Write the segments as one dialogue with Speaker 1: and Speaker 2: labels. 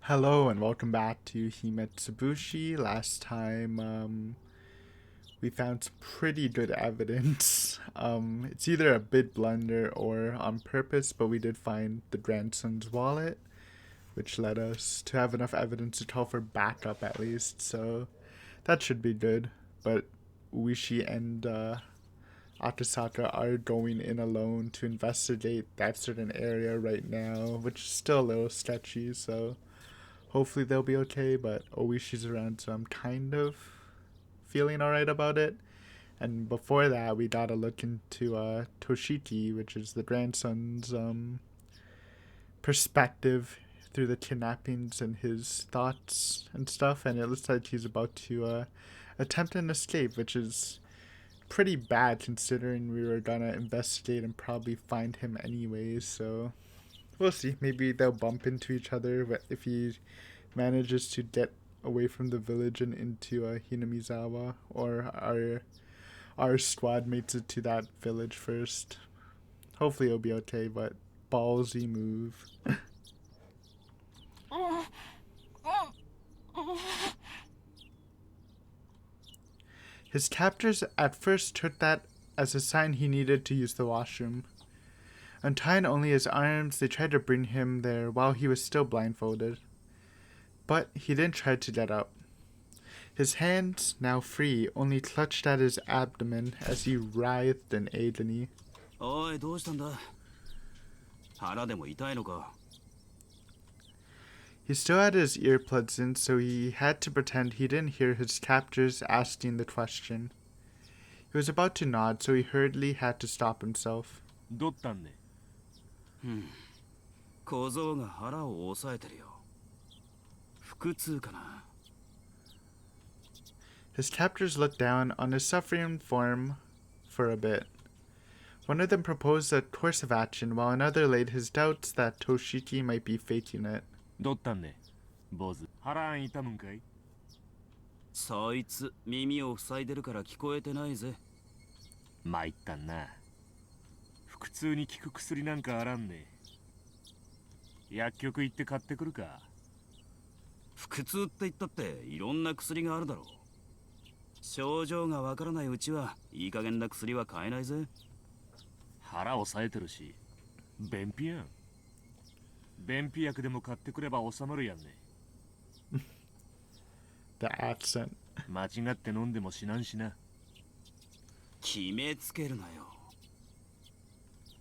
Speaker 1: Hello and welcome back to Himatsubushi. Last time, we found some pretty good evidence. It's either a bit blunder or on purpose, but we did find the grandson's wallet, which led us to have enough evidence to call for backup at least, so that should be good. But Uishi and Akasaka are going in alone to investigate that certain area right now, which is still a little sketchy, so hopefully they'll be okay, but Oishi's around, so I'm kind of feeling alright about it. And before that, we gotta look into Toshiki, which is the grandson's perspective through the kidnappings and his thoughts and stuff. And it looks like he's about to attempt an escape, which is pretty bad considering we were gonna investigate and probably find him anyways. So we'll see. Maybe they'll bump into each other if he manages to get away from the village and into Hinamizawa, or our squad makes it to that village first. Hopefully it'll be okay, but ballsy move. His captors at first took that as a sign he needed to use the washroom. Untying only his arms, they tried to bring him there while he was still blindfolded. But he didn't try to get up. His hands, now free, only clutched at his abdomen as he writhed in agony. He still had his earplugs in, so he had to pretend he didn't hear his captors asking the question. He was about to nod, so he hurriedly had to stop himself. His captors looked down on his suffering form for a bit. One of them proposed a course of action, while another laid his doubts that Toshiki might be faking it.
Speaker 2: どったんね坊主腹痛むんかい
Speaker 3: そいつ耳を塞いでるから聞こえてないぜ
Speaker 2: 参ったんな腹痛に効く薬なんかあらんね薬局行って買ってくるか
Speaker 3: 腹痛って言ったっていろんな薬があるだろう症状がわからないうちはいい加減な薬は買えないぜ
Speaker 2: 腹押さえてるし便秘やん便秘薬でも買ってくれば収まるやんね
Speaker 1: The accent.
Speaker 2: 間違って飲んでも死なんしな
Speaker 3: 決めつけるなよ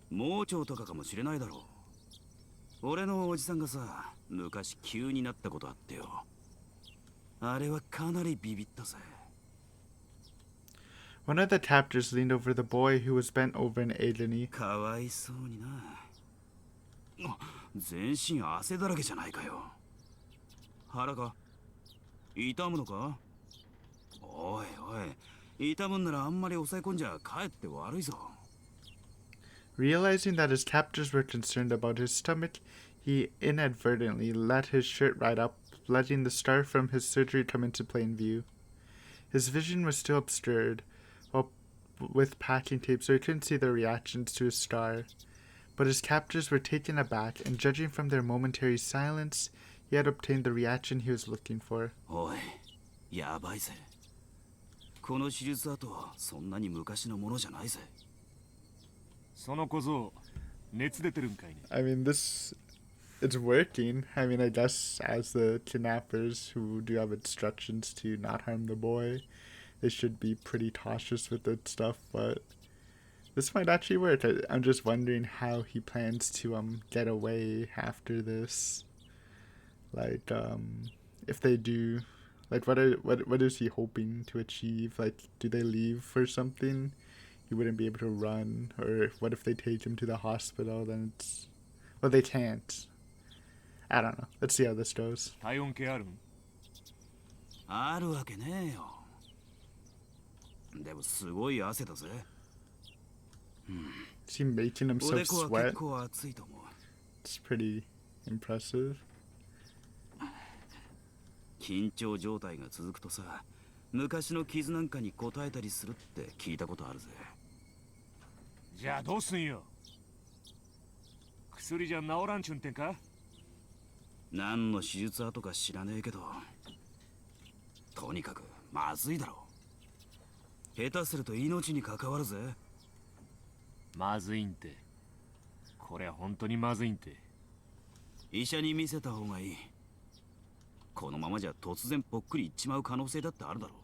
Speaker 3: 盲腸とかかもしれないだろう俺のおじさんがさ昔急になったことあってよあれはかなりビビったぜ
Speaker 1: One of the captors leaned over the boy who was bent over in agony.
Speaker 3: かわいそうにな全身汗だらけじゃないかよ腹か痛むのかおいおい痛むんならあんまり抑え込んじゃかえって悪いぞ
Speaker 1: Realizing that his captors were concerned about his stomach, he inadvertently let his shirt right up, letting the scar from his surgery come into plain view. His vision was still obscured, with packing tape, so he couldn't see their reactions to his scar. But his captors were taken aback, and judging from their momentary silence, he had obtained the reaction he was looking for.
Speaker 3: おいやばいぜこの手術跡はそんなに昔のものじゃないぜ
Speaker 2: その小僧熱出てるんかいね
Speaker 1: I mean, it's working. I mean, I guess as the kidnappers who do have instructions to not harm the boy, they should be pretty cautious with that stuff, but this might actually work. I'm just wondering how he plans to get away after this. Like, if they do, like, what is he hoping to achieve? Like, do they leave for something? He wouldn't be able to run, or what if they take him to the hospital? Then it's, well, they can't. I don't know. Let's see how this goes.
Speaker 2: 体温計あるん
Speaker 3: あるわけねえよでもすごい汗だぜ
Speaker 1: Is he making
Speaker 3: お
Speaker 1: himself
Speaker 3: でこは
Speaker 1: sweat?
Speaker 3: 結構熱いと思う
Speaker 1: It's pretty impressive.
Speaker 3: 緊張状態が続くとさ昔の傷なんかに応えたりするって聞いたことあるぜ
Speaker 2: じゃあどうすんよ薬じゃ治らんちゅんてんか
Speaker 3: 何の手術跡か知らねえけど、とにかくまずいだろ。下手すると命に関わるぜ。
Speaker 2: まずいんて。これ本当にまずいんて。
Speaker 3: 医者に見せた方がいい。このままじゃ突然ぽっくりいっちまう可能性だってあるだろう。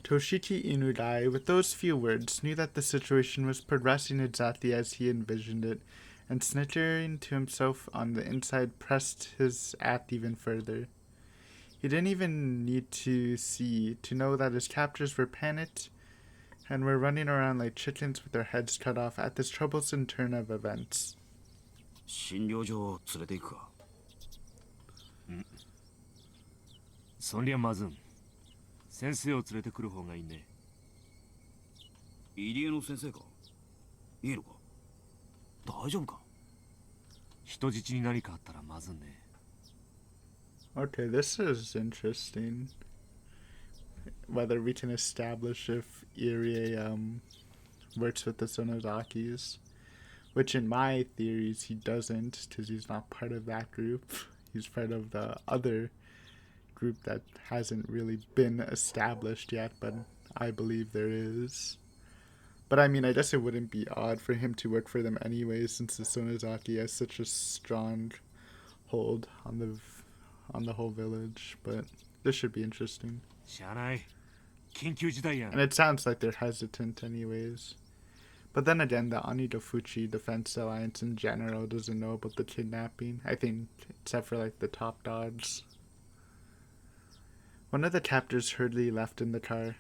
Speaker 1: Toshiki Inudai, with those few words, knew that the situation was progressing exactly as he envisioned it, and snickering to himself on the inside pressed his act even further. He didn't even need to see to know that his captors were panicked and were running around like chickens with their heads cut off at this troublesome turn of events.
Speaker 3: 診療所連れて行くか。
Speaker 2: そりゃまずん。先生を連れてくる方がいいね。
Speaker 3: 入江の先生か。いいのか。大丈夫か。
Speaker 2: 人質に何かあったらまずんね。
Speaker 1: Okay, this is interesting. Whether we can establish if Irie works with the Sonozakis, which in my theories he doesn't, because he's not part of that group. He's part of the other group that hasn't really been established yet, but I believe there is. But I mean, I guess it wouldn't be odd for him to work for them anyway, since the Sonozaki has such a strong hold on the whole village. But this should be interesting.
Speaker 2: しゃあない。緊急事態やん。
Speaker 1: And it sounds like they're hesitant anyways. But then again, the Onidofuchi Defense Alliance in general doesn't know about the kidnapping. I think, except for like the top dogs. One of the captors hurriedly left in the car.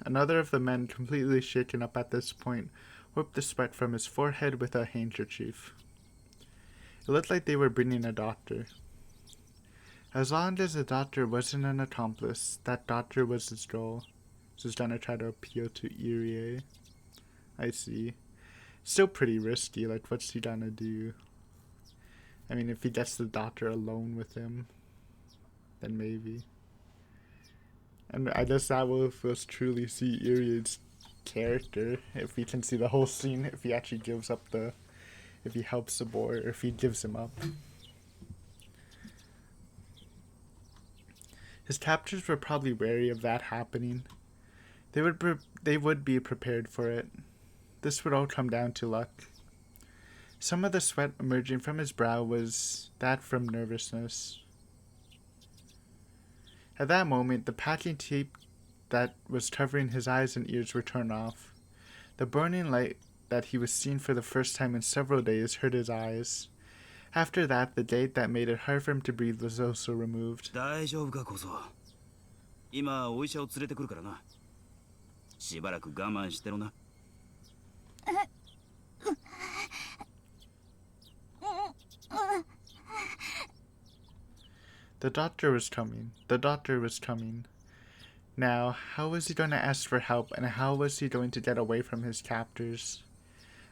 Speaker 1: Another of the men, completely shaken up at this point, wiped the sweat from his forehead with a handkerchief. It looked like they were bringing a doctor. As long as the doctor wasn't an accomplice, that doctor was his goal. So he's gonna try to appeal to Irie. I see. Still pretty risky, like what's he gonna do? I mean, if he gets the doctor alone with him, then maybe. And I guess that will if us truly see Irie's character, if we can see the whole scene, if he actually gives up if he helps the boy, or if he gives him up. His captors were probably wary of that happening. They would be prepared for it. This would all come down to luck. Some of the sweat emerging from his brow was that from nervousness. At that moment, the packing tape that was covering his eyes and ears were torn off. The burning light that he was seeing for the first time in several days hurt his eyes. After that, the gate that made it hard for him to breathe was also removed.
Speaker 3: 大丈夫かこそ。今お医者を連れてくるからな。しばらく我慢してろな。
Speaker 1: The doctor was coming. The doctor was coming. Now, how was he going to ask for help, and how was he going to get away from his captors?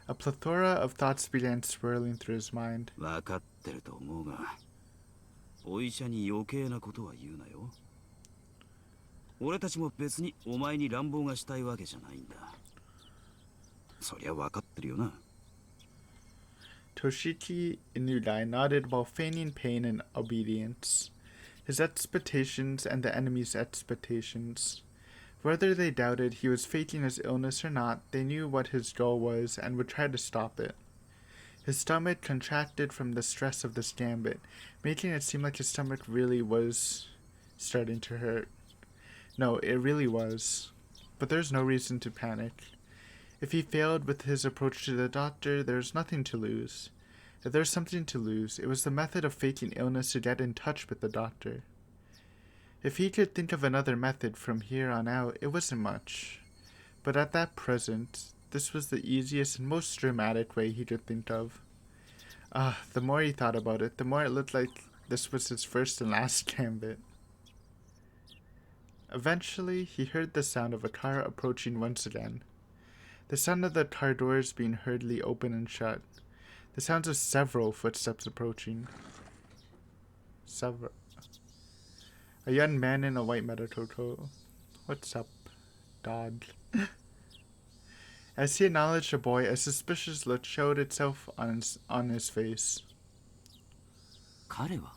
Speaker 1: A plethora of thoughts began swirling through his mind.
Speaker 3: 分かってると思うが、お医者に余計なことは言うなよ。俺たちも別にお前に乱暴がしたいわけじゃないんだ。そりゃ分かってるよな。
Speaker 1: Toshiki Inudai nodded while feigning pain and obedience. His expectations and the enemy's expectations. Whether they doubted he was faking his illness or not, they knew what his goal was and would try to stop it. His stomach contracted from the stress of this gambit, making it seem like his stomach really was starting to hurt. No, it really was. But there's no reason to panic. If he failed with his approach to the doctor, there's nothing to lose. If there's something to lose, it was the method of faking illness to get in touch with the doctor. If he could think of another method from here on out, it wasn't much. But at that present, this was the easiest and most dramatic way he could think of. The more he thought about it, the more it looked like this was his first and last gambit. Eventually, he heard the sound of a car approaching once again. The sound of the car doors being hurriedly open and shut. The sounds of several footsteps approaching. A young man in a white medical coat. What's up, dog? As he acknowledged the boy, a suspicious look showed itself on his face.
Speaker 3: 彼は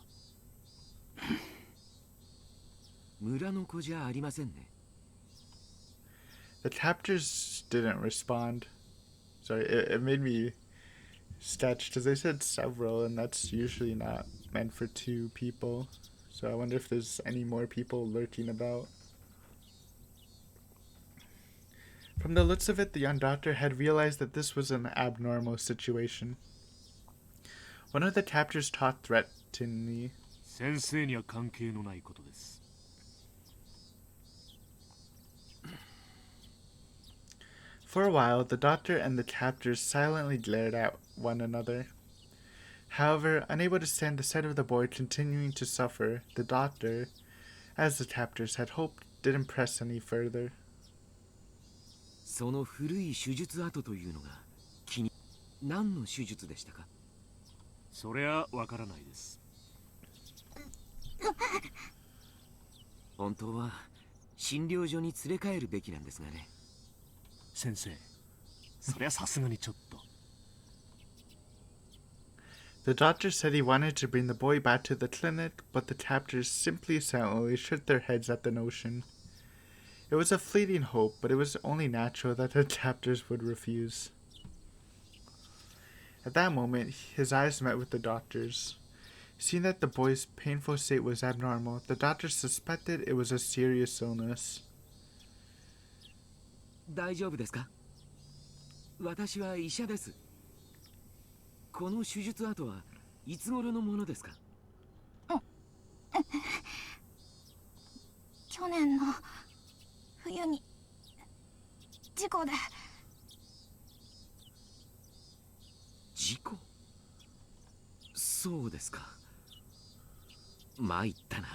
Speaker 3: 村の子じゃありませんね。
Speaker 1: The captors didn't respond. Sorry, it made me sketch because they said several, and that's usually not meant for two people. So I wonder if there's any more people lurking about. From the looks of it, the young doctor had realized that this was an abnormal situation. One of the captors talked threateningly.
Speaker 2: 先生には関係のないことです。
Speaker 1: For a while, the doctor and the captors silently glared at one another. However, unable to stand the sight of the boy continuing to suffer, the doctor, as the captors had hoped, didn't press any further.
Speaker 3: その古い手術跡というのが何の手術でしたか？
Speaker 2: そりゃわからないです。
Speaker 3: 本当は診療所に連れ帰るべきなんですがね。
Speaker 2: 先生、そりゃさすがにちょっと。
Speaker 1: The doctor said he wanted to bring the boy back to the clinic, but the captors simply silently shook their heads at the notion. It was a fleeting hope, but it was only natural that the captors would refuse. At that moment, his eyes met with the doctor's. Seeing that the boy's painful state was abnormal, the doctor suspected it was a serious illness.
Speaker 3: 大丈夫ですか？私は医者です。この手術跡はいつ頃のものですか？
Speaker 4: 去年の冬に事故で。
Speaker 3: 事故？そうですか。参ったな。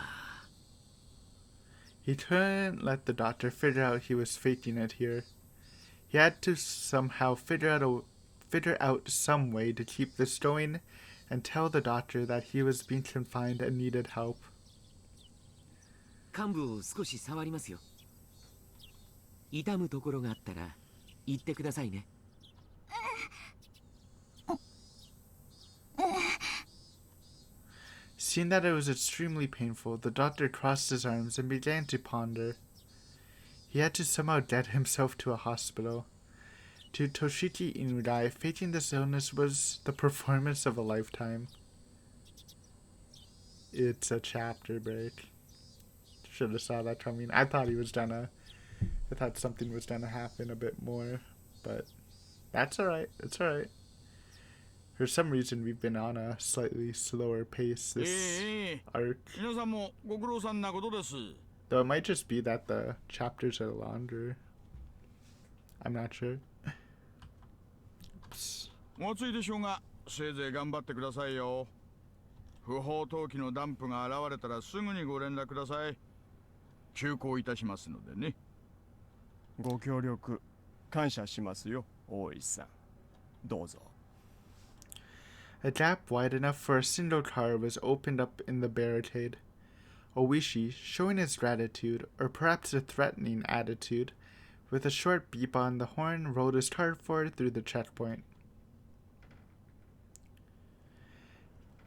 Speaker 1: He couldn't let the doctor figure out he was faking it here. He had to somehow figure out some way to keep this going and tell the doctor that he was being confined and needed help.
Speaker 3: 患部を少し触りますよ。痛むところがあったら言ってくださいね。
Speaker 1: Seeing that it was extremely painful, the doctor crossed his arms and began to ponder. He had to somehow get himself to a hospital. To Toshiki Inurai, faking this illness was the performance of a lifetime. It's a chapter break. Should have saw that coming. I thought something was gonna happen a bit more, but that's alright. It's alright. For some reason, we've been on a slightly slower pace this arc.
Speaker 5: 皆さんもご苦労さんなことです。
Speaker 1: Though it might just be that the chapters are longer. I'm not sure. Oops.
Speaker 5: お暑いでしょうが、せいぜい頑張ってくださいよ。不法投棄のダンプが現れたらすぐにご連絡ください。急行いたしますのでね。
Speaker 6: ご協力感謝しますよ、大石さん。どうぞ。
Speaker 1: A gap wide enough for a single car was opened up in the barricade. Oishi, showing his gratitude, or perhaps a threatening attitude, with a short beep on the horn, rolled his car forward through the checkpoint.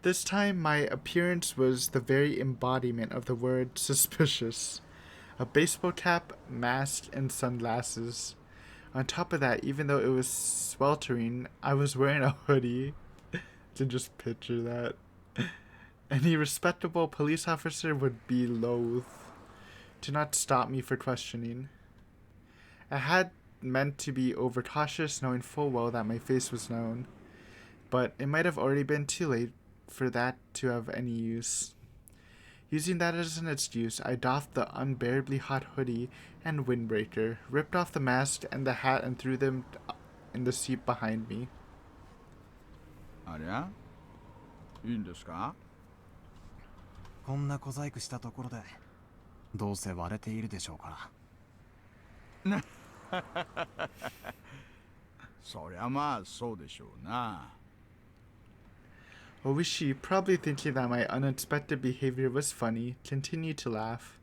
Speaker 1: This time, my appearance was the very embodiment of the word suspicious. A baseball cap, mask, and sunglasses. On top of that, even though it was sweltering, I was wearing a hoodie. To just picture that. Any respectable police officer would be loath to not stop me for questioning. I had meant to be overcautious, knowing full well that my face was known, but it might have already been too late for that to have any use. Using that as an excuse, I doffed the unbearably hot hoodie and windbreaker, ripped off the mask and the hat and threw them in the seat behind me.
Speaker 5: ありゃいいんですか？
Speaker 7: こんな小細工したところでどうせ割れているでしょうから。
Speaker 5: そりゃまあそうでしょうな。
Speaker 1: Oishi, probably thinking that my unexpected behavior was funny, continued to laugh.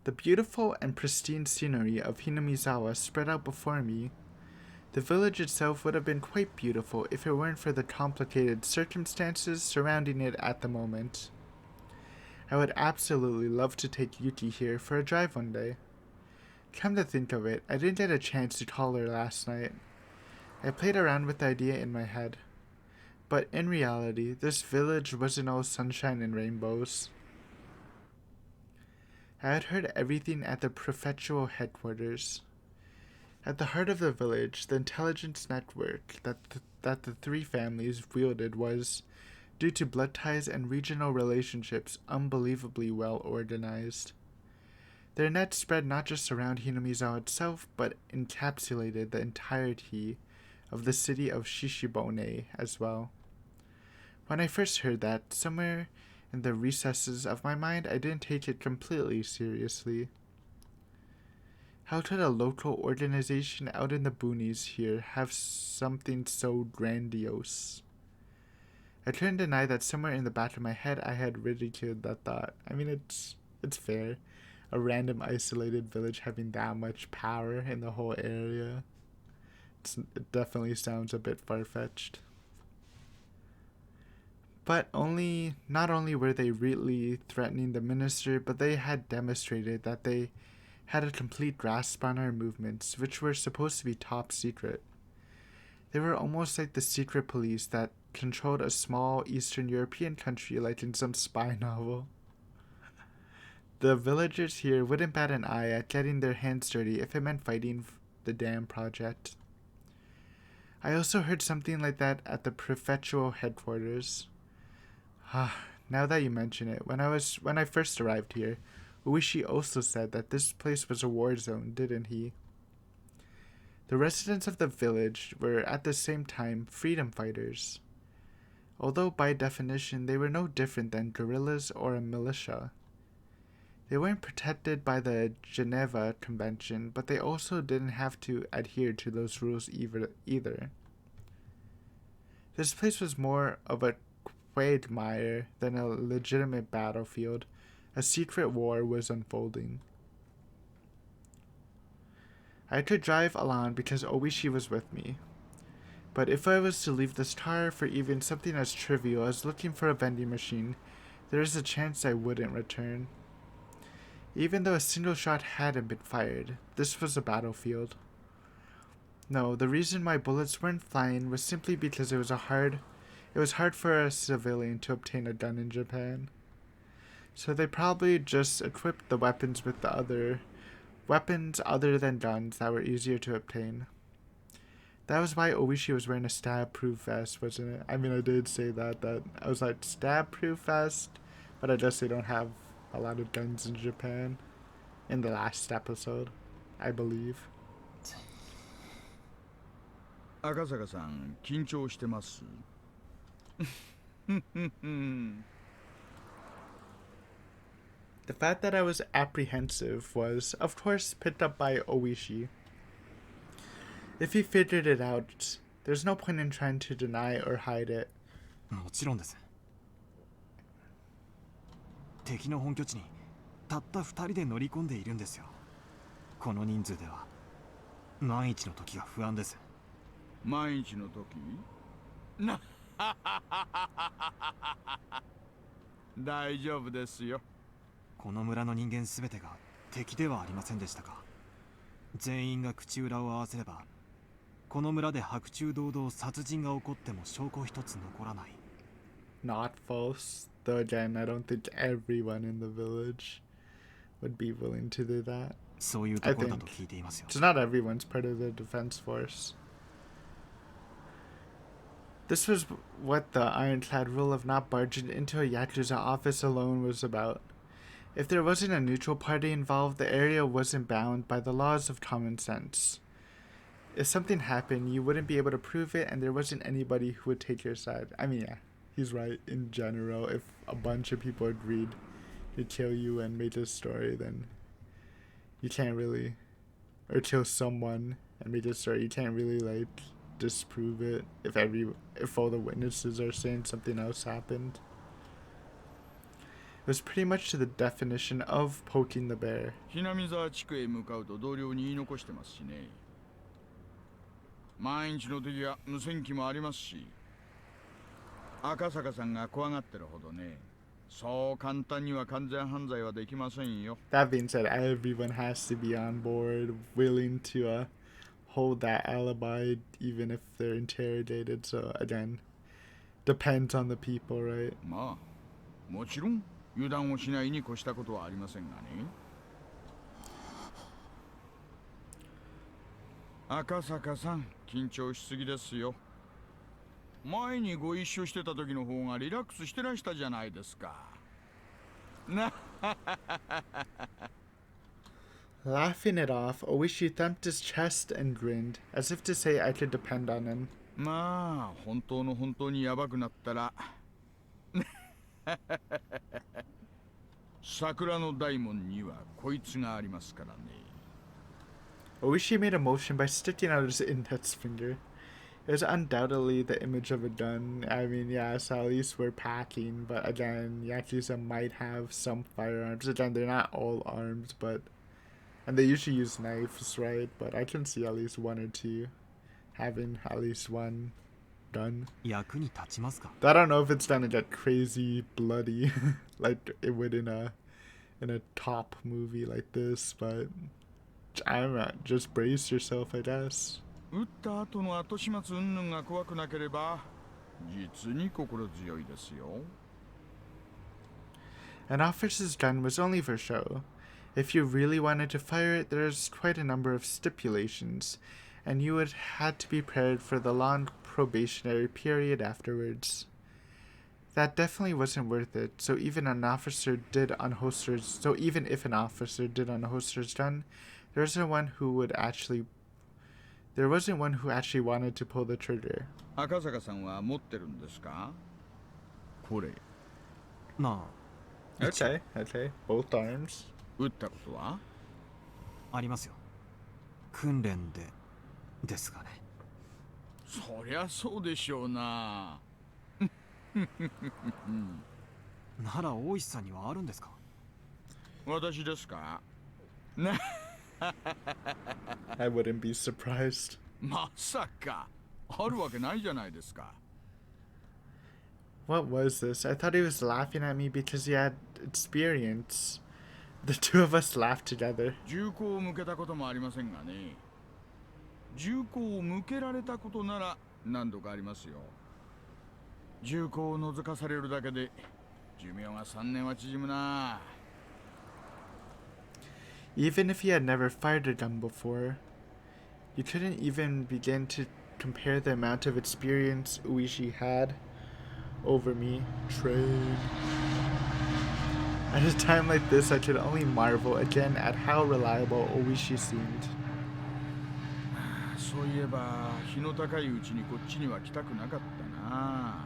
Speaker 1: The beautiful and pristine scenery of Hinamizawa spread out before me. The village itself would have been quite beautiful if it weren't for the complicated circumstances surrounding it at the moment. I would absolutely love to take Yuki here for a drive one day. Come to think of it, I didn't get a chance to call her last night. I played around with the idea in my head. But in reality, this village wasn't all sunshine and rainbows. I had heard everything at the prefectural headquarters. At the heart of the village, the intelligence network that the three families wielded was, due to blood ties and regional relationships, unbelievably well organized. Their net spread not just around Hinamizawa itself, but encapsulated the entirety of the city of Shishibone as well. When I first heard that, somewhere in the recesses of my mind, I didn't take it completely seriously. How could a local organization out in the boonies here have something so grandiose? I couldn't deny that somewhere in the back of my head I had ridiculed that thought. I mean, it's fair. A random isolated village having that much power in the whole area. It definitely sounds a bit far-fetched. But not only were they really threatening the minister, but they had demonstrated that they had a complete grasp on our movements, which were supposed to be top secret. They were almost like the secret police that controlled a small Eastern European country like in some spy novel. The villagers here wouldn't bat an eye at getting their hands dirty if it meant fighting the dam project. I also heard something like that at the prefectural headquarters. Now that you mention it, when I first arrived here, Uishi also said that this place was a war zone, didn't he? The residents of the village were at the same time freedom fighters. Although by definition they were no different than guerrillas or a militia. They weren't protected by the Geneva Convention, but they also didn't have to adhere to those rules either. This place was more of a quagmire than a legitimate battlefield. A secret war was unfolding. I could drive along because Oishi was with me. But if I was to leave this car for even something as trivial as looking for a vending machine, there is a chance I wouldn't return. Even though a single shot hadn't been fired, this was a battlefield. No, the reason my bullets weren't flying was simply because it was hard for a civilian to obtain a gun in Japan. So they probably just equipped the weapons with the other weapons other than guns that were easier to obtain. That was why Oishi was wearing a stab-proof vest, wasn't it? I mean, I did say that I was like, stab-proof vest? But I guess they don't have a lot of guns in Japan. In the last episode, I believe.
Speaker 5: 赤坂さん、緊張してます。
Speaker 1: The fact that I was apprehensive was, of course, picked up by Oishi. If he figured it out, there's no point in trying to deny or hide it.
Speaker 7: もちろんです。敵の本拠地にたった2人で乗り込んでいるんですよ。この人数では万一の時が不安です。
Speaker 5: 万一の時な大丈夫ですよ。
Speaker 7: この村の人間すべてが敵ではありませんでしたか。全員が口裏を合わせればこの村で白昼堂々殺人が起こっても証拠一つ残らない。
Speaker 1: Not false. Though again, I don't think everyone in the village would be willing to do that.
Speaker 7: そういうところだと聞いていますよ。
Speaker 1: It's not everyone's part of the defense force. This was what the ironclad rule of not barging into a Yakuza office alone was about. If there wasn't a neutral party involved, the area wasn't bound by the laws of common sense. If something happened, you wouldn't be able to prove it, and there wasn't anybody who would take your side. I mean, yeah, he's right in general. If a bunch of people agreed to kill you and make a story, then you can't really, or kill someone and make a story, you can't really like disprove it if all the witnesses are saying something else happened. It was pretty much to the definition of poking the bear.
Speaker 5: ひなみ沢地区へ向かうと同僚に言い残してますしね。万一の時は無線機もありますし、赤坂さんが怖がってるほどね、そう簡単には完全犯罪はできませんよ。
Speaker 1: That being said, everyone has to be on board, willing to hold that alibi even if they're interrogated. So again, depends on the people, right?
Speaker 5: まあもちろん油断をしないに越したことはありませんがね。赤坂さん、緊張しすぎですよ。前にご一緒してた時の方がリラックスしてらしたじゃないですか。な
Speaker 1: Laughing it off, Oishi thumped his chest and grinned, as if to say I could depend on him.
Speaker 5: まあ本当の本当にヤバくなったら桜の大門にはこいつがありますからね。
Speaker 1: Oishi made a motion by sticking out his index finger. It was undoubtedly the image of a gun. I mean, yes, at least we're packing, but again, Yakuza might have some firearms. Again, they're not all armed, but... And they usually use knives, right? But I can see at least one or two having at least one gun.
Speaker 7: 役に立ちますか？
Speaker 1: I don't know if it's gonna get crazy bloody like it would in a top movie like this, but I don't know, just brace yourself, I guess.
Speaker 5: 撃った後の後始末云々が怖くなければ実に心強いですよ。
Speaker 1: An officer's gun was only for show. If you really wanted to fire it, there's quite a number of stipulations, and you would had to be prepared for the long probationary period afterwards. That definitely wasn't worth it. So even if an officer did unholster his gun, there wasn't one who actually wanted to pull the trigger.
Speaker 5: 赤坂さんは持ってるんですか？これ。
Speaker 7: ま
Speaker 1: Okay, both arms.
Speaker 5: 撃ったことは？
Speaker 7: あ、ありますよ。訓練でですがね。
Speaker 5: そりゃそうでしょうな。
Speaker 7: なら大石さんにはあるんですか？
Speaker 5: 私ですか？
Speaker 1: I wouldn't be surprised.
Speaker 5: まさかあるわけないじゃないですか。
Speaker 1: What was this? I thought he was laughing at me because he had experience. The two of us laughed together.
Speaker 5: 銃口を向けたこともありませんがね。銃口を向けられたことなら何度かありますよ。銃口を覗かされるだけで寿命が3年は縮むな。
Speaker 1: Even if he had never fired a gun before, you couldn't even begin to compare the amount of experience Uishi had over me. Trade. At a time like this, I could only marvel again at how reliable Uishi seemed.
Speaker 5: そういえば日の高いうちにこっちには来たくなかったな。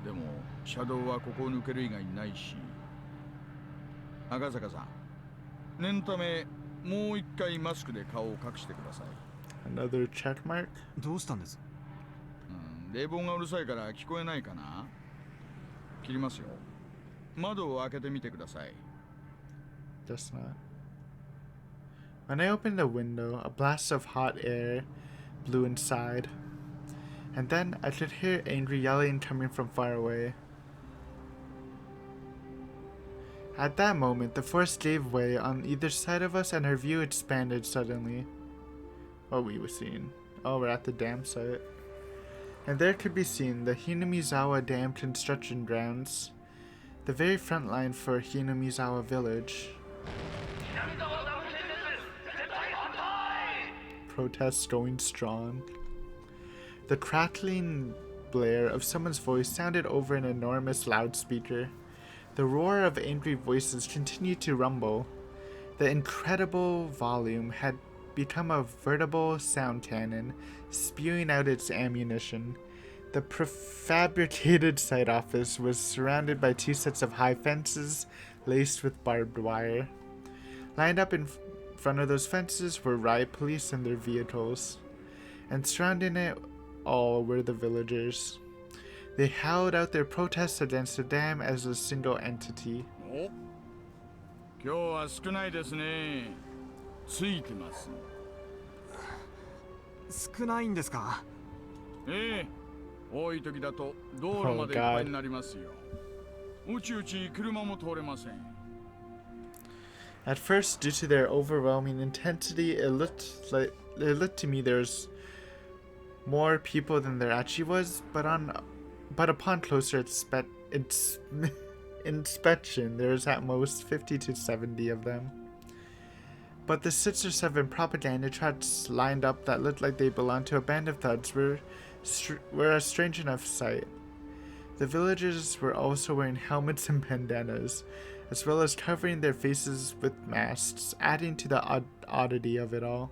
Speaker 5: でも車道はここを抜ける以外にないし。赤坂さん、念のためもう一回マスクで顔を隠してください。
Speaker 1: Another check mark?
Speaker 7: どうしたんです？
Speaker 5: 冷房がうるさいから聞こえないかな。切りますよ。窓を開けてみてください。
Speaker 1: Guess not. When I opened the window, a blast of hot air blew inside. And then I could hear angry yelling coming from far away. At that moment, the force gave way on either side of us and our view expanded suddenly. What we were seeing. Oh, we're at the dam site. And there could be seen the Hinamizawa Dam construction grounds, the very front line for Hinamizawa village. Protests going strong. The crackling blare of someone's voice sounded over an enormous loudspeaker. The roar of angry voices continued to rumble. The incredible volume had become a veritable sound cannon, spewing out its ammunition. The prefabricated site office was surrounded by two sets of high fences laced with barbed wire. Lined up in front of those fences were riot police and their vehicles, and surrounding it all were the villagers. They howled out their protests against the dam as a single entity.
Speaker 5: お、今日は少ないですね。ついてます。
Speaker 7: 少ないんですか？
Speaker 5: ええ、多い時だと道路までいっぱいになりますよ。うちうち車も通れません。
Speaker 1: At first, due to their overwhelming intensity, it looked to me there's more people than there actually was, but upon closer inspection, there's at most 50 to 70 of them. But the 6 or 7 propaganda trucks lined up that looked like they belonged to a band of thugs were a strange enough sight. The villagers were also wearing helmets and bandanas, as well as covering their faces with masks, adding to the oddity of it all.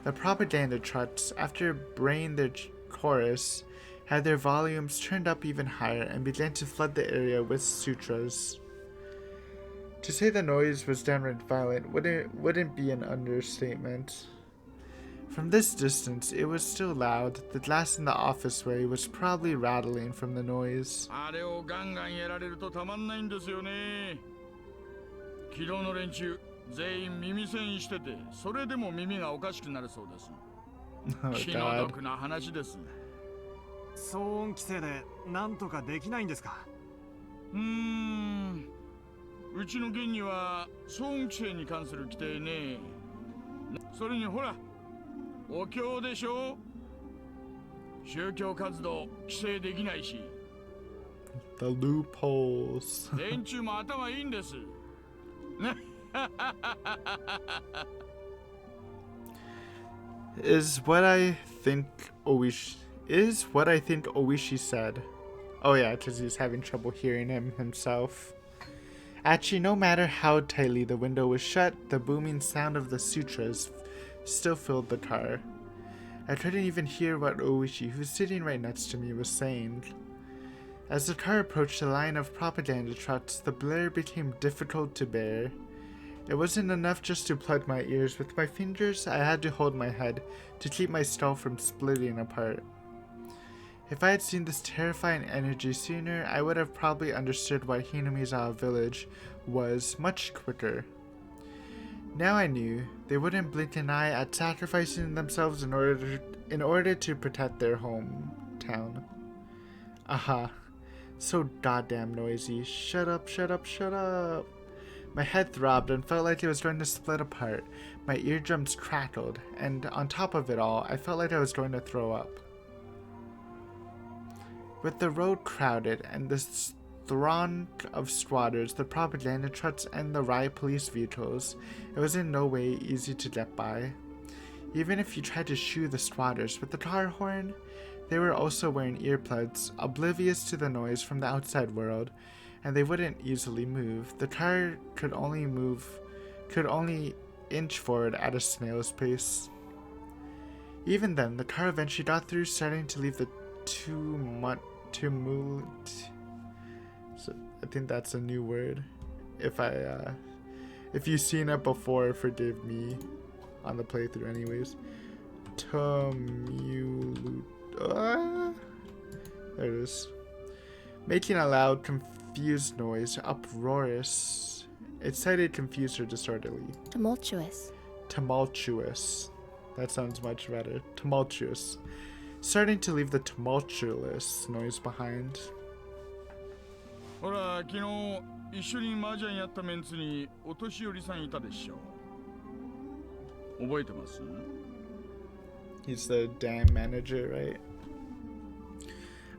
Speaker 1: The propaganda trucks, after braying their chorus, had their volumes turned up even higher and began to flood the area with sutras. To say the noise was downright violent wouldn't be an understatement. From this distance, it was still loud. The glass in the office way was probably rattling from the noise.
Speaker 5: あれをガンガンやられるとたまんないんですよね。昨日の連中全員耳栓してて、それでも耳がおかしくなるそうです。
Speaker 1: Oh
Speaker 5: 気の
Speaker 1: god.
Speaker 5: 毒な話です。
Speaker 7: 騒音規制でなんとかできないんですか？
Speaker 5: うちの県には騒音規制に関する規定ね。それにほら、お経でしょ。宗教活動規制できないし。
Speaker 1: The loopholes.
Speaker 5: 連中も頭いいんです。
Speaker 1: Is what I think Oishi said. Oh yeah, because he's having trouble hearing him himself. Actually, no matter how tightly the window was shut, the booming sound of the sutras still filled the car. I couldn't even hear what Oishi, who's sitting right next to me, was saying. As the car approached the line of propaganda trucks, the blare became difficult to bear. It wasn't enough just to plug my ears with my fingers, I had to hold my head to keep my skull from splitting apart. If I had seen this terrifying energy sooner, I would have probably understood why Hinamizawa village was much quicker. Now I knew they wouldn't blink an eye at sacrificing themselves in order to protect their hometown. Aha. So goddamn noisy. Shut up, shut up, shut up. My head throbbed and felt like it was going to split apart. My eardrums crackled, and on top of it all, I felt like I was going to throw up. With the road crowded and the throng of squatters, the propaganda trucks, and the riot police vehicles, it was in no way easy to get by. Even if you tried to shoo the squatters with the car horn, they were also wearing earplugs, oblivious to the noise from the outside world, and they wouldn't easily move. The car could only inch forward at a snail's pace. Even then, the car eventually got through, starting to leave the tumult. So I think that's a new word. If you've seen it before, forgive me on the playthrough anyways. Tumult. There it is. Making a loud, confused noise, uproarious. It sounded confused or disorderly.
Speaker 8: Tumultuous.
Speaker 1: Tumultuous. That sounds much better. Tumultuous. Starting to leave the tumultuous noise behind.
Speaker 5: ほら、昨日一緒に麻雀やったメンツにお年寄りさんいたでしょ。覚えてます？
Speaker 1: He's the dam manager, right?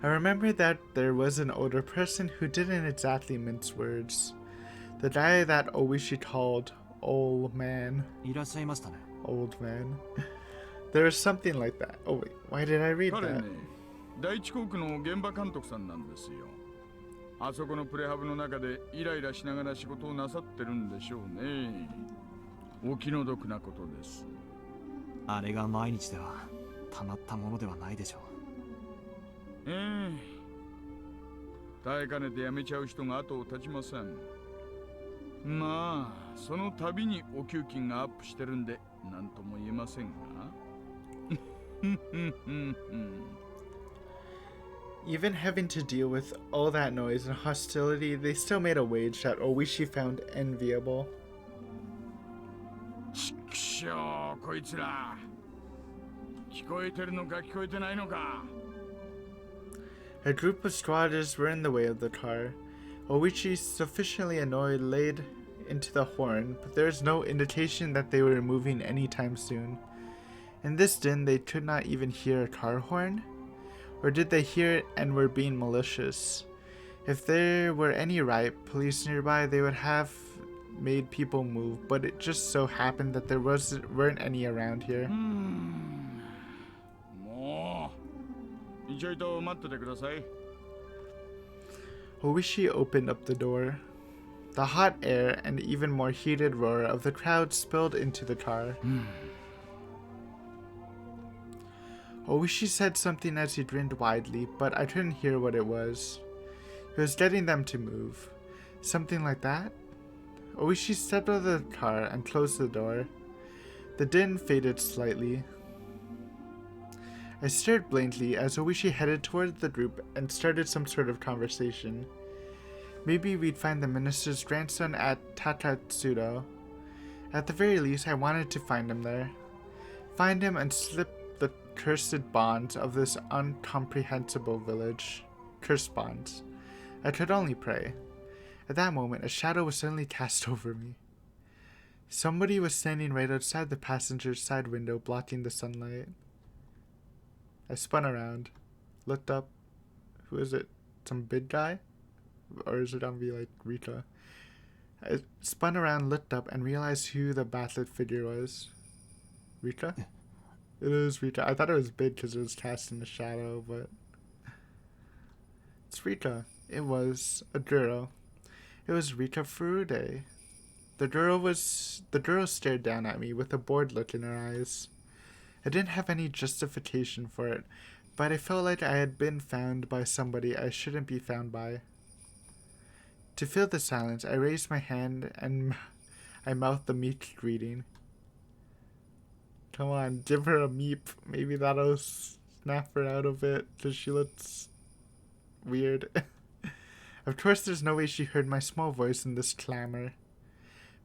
Speaker 1: I remember that there was an older person who didn't exactly mince words. The guy that Oishi called old man.
Speaker 7: いらっしゃいましたね。
Speaker 1: Old man. There was something like that. Oh wait, why did I read
Speaker 5: 彼
Speaker 1: that?
Speaker 5: ね、第一航空の現場監督さんなんですよ。あそこのプレハブの中でイライラしながら仕事をなさってるんでしょうね。お気の毒なことです。
Speaker 7: あれが毎日ではたまったものではないでしょう。
Speaker 5: 耐えかねて辞めちゃう人が後を絶ちません。まあ、その度にお給金がアップしてるんで何とも言えませんが。
Speaker 1: Even having to deal with all that noise and hostility, they still made a wage that Oishi found enviable.
Speaker 5: ちくしょう、こいつら。聞こえてるのか聞こえてないのか。
Speaker 1: A group of squatters were in the way of the car. Oichi, sufficiently annoyed, laid into the horn, but there was no indication that they were moving anytime soon. In this din, they could not even hear a car horn? Or did they hear it and were being malicious? If there were any riot police nearby, they would have made people move, but it just so happened that there weren't any around here.
Speaker 5: もうちょいと待っててください。
Speaker 1: Oishi opened up the door. The hot air and even more heated roar of the crowd spilled into the car. Oishi said something as he grinned widely, but I couldn't hear what it was. He was getting them to move. Something like that? Oishi stepped out of the car and closed the door. The din faded slightly. I stared blankly as Oishi headed toward the group and started some sort of conversation. Maybe we'd find the minister's grandson at Takatsudo. At the very least, I wanted to find him there. Find him and slip the cursed bonds of this incomprehensible village. Cursed bonds. I could only pray. At that moment, a shadow was suddenly cast over me. Somebody was standing right outside the passenger's side window, blocking the sunlight. I spun around, looked up. Who is it? Some big guy? Or is it gonna be like Rika? I spun around, looked up, and realized who the backlit figure was. Rika? It is Rika. I thought it was big because it was cast in the shadow, but it's Rika. It was a girl. It was Rika Furude. The girl stared down at me with a bored look in her eyes. I didn't have any justification for it, but I felt like I had been found by somebody I shouldn't be found by. To fill the silence, I raised my hand and I mouthed the meek greeting. Come on, give her a meep. Maybe that'll snap her out of it, because she looks weird. Of course, there's no way she heard my small voice in this clamor.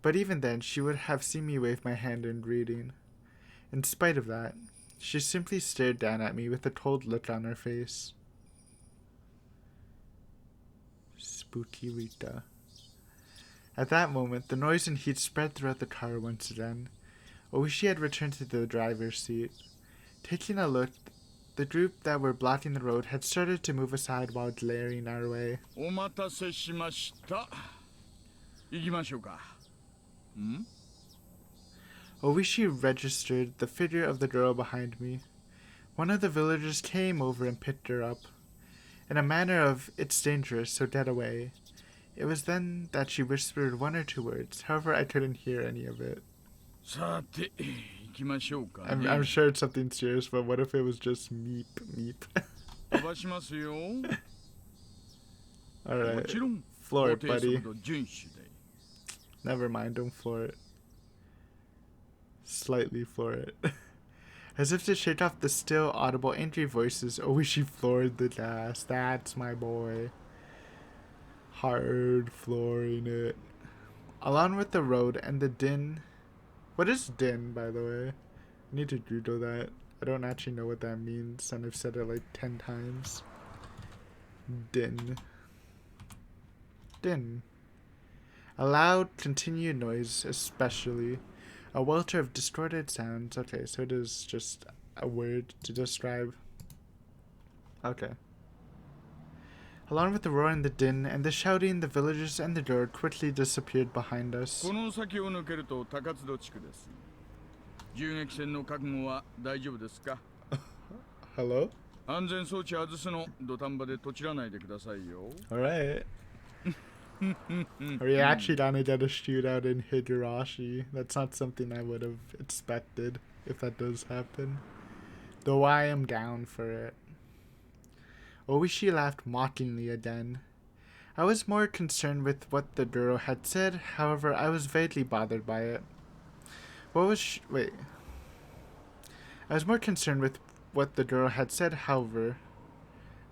Speaker 1: But even then, she would have seen me wave my hand in greeting. In spite of that, she simply stared down at me with a cold look on her face. Spooky Rika. At that moment, the noise and heat spread throughout the car once again. Oishi had returned to the driver's seat. Taking a look, the group that were blocking the road had started to move aside while glaring our way.
Speaker 5: お待たせしました。行きましょうか。
Speaker 1: Oishi registered the figure of the girl behind me. One of the villagers came over and picked her up. In a manner of, "It's dangerous, so get away." It was then that she whispered one or two words. However, I couldn't hear any of it.
Speaker 5: さて、行きましょうか、ね。
Speaker 1: I'm sure it's something serious, but what if it was just meep, meep?
Speaker 5: 飛ばしますよ。
Speaker 1: Alright.
Speaker 5: もちろん、
Speaker 1: Floor
Speaker 5: 法
Speaker 1: it,
Speaker 5: 定
Speaker 1: buddy.
Speaker 5: 速度遵守で。
Speaker 1: Never mind, don't floor it. Slightly floor it. As if to shake off the still audible angry voices, Oishi floored the gas. That's my boy. Hard flooring it. Along with the road and the din. What is din, by the way? I need to Google that. I don't actually know what that means, and I've said it like 10 times. Din. Din. A loud, continued noise, especially. A welter of distorted sounds. Okay, so it is just a word to describe. Okay. Along with the roar and the din and the shouting, the villagers and the girl quickly disappeared behind us.
Speaker 5: この先を抜けると高津戸地区です。銃撃戦の覚悟は大丈夫ですか？
Speaker 1: Hello?
Speaker 5: 安全装置外すの土壇場でとちらないでくださいよ。
Speaker 1: Alright. Are we actually gonna get a shootout in Higurashi? That's not something I would have expected if that does happen. Though I am down for it. Oishi laughed mockingly again. I was more concerned with what the girl had said, however, I was vaguely bothered by it. Wait. I was more concerned with what the girl had said, however,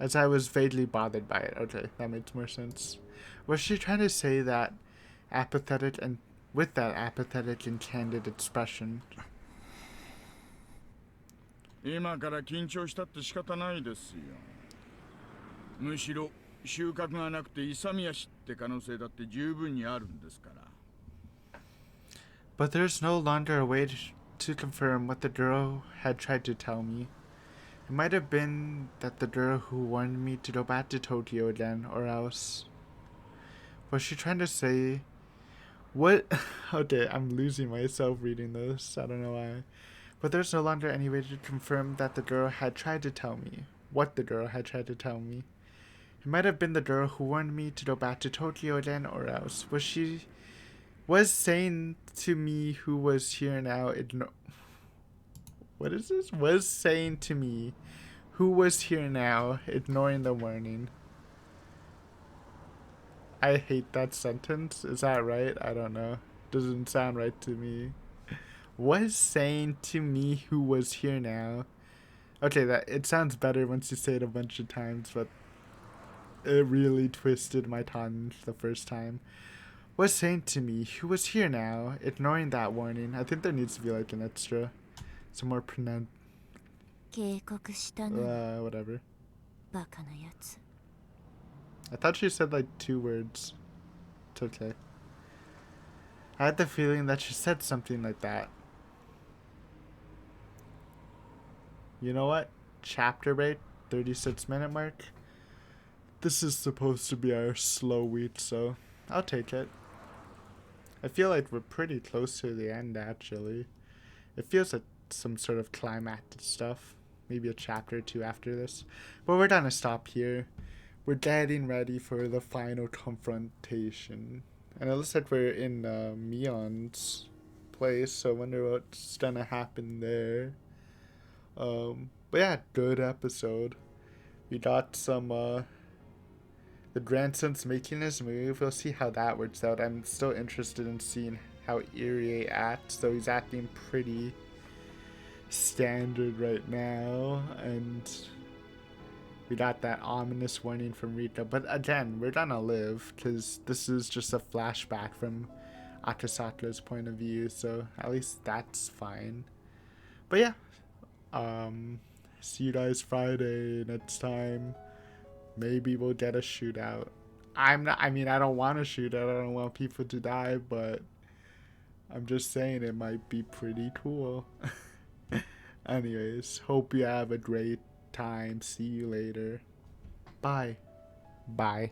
Speaker 1: as I was vaguely bothered by it. Okay, that makes more sense. Was she trying to say that apathetic and with that apathetic and candid expression?
Speaker 5: 今から緊張したって仕方ないですよ。むしろ収穫がなくて勇み足って可能性だって十分にあるんですから。
Speaker 1: But there's no longer a way to confirm what the girl had tried to tell me. It might have been that the girl who warned me to go back to Tokyo again, or else. Was she trying to say. What? Okay, I'm losing myself reading this. I don't know why. But there's no longer any way to confirm that the girl had tried to tell me. What the girl had tried to tell me. It might have been the girl who warned me to go back to Tokyo again, or else. Was saying to me who was here now. What is this? Was saying to me who was here now, ignoring the warning. I hate that sentence. Is that right? I don't know. Doesn't sound right to me. Was saying to me who was here now. Okay, that it sounds better once you say it a bunch of times, but it really twisted my tongue the first time. Was saying to me who was here now, ignoring that warning. I think there needs to be like an extra, some more pronoun.
Speaker 4: 警告したの
Speaker 1: Whatever.
Speaker 4: バカなやつ。
Speaker 1: I thought she said like 2 words. It's okay. I had the feeling that she said something like that. You know what? Chapter break, 36-minute mark. This is supposed to be our slow week, so I'll take it. I feel like we're pretty close to the end, actually. It feels like some sort of climactic stuff. Maybe a chapter or 2 after this. But we're gonna stop here. We're getting ready for the final confrontation. And it looks like we're in Mion's place, so I wonder what's gonna happen there. But yeah, good episode. We got some, the grandson's making his move. We'll see how that works out. I'm still interested in seeing how Irie acts, though he's acting pretty standard right now. And we got that ominous warning from Rika. But again, we're gonna live, because this is just a flashback from Akasaka's point of view, so at least that's fine. But yeah, see you guys Friday next time. Maybe we'll get a shootout. I don't want a shootout. I don't want people to die, but I'm just saying it might be pretty cool. Anyways, hope you have a great time. See you later. Bye. Bye.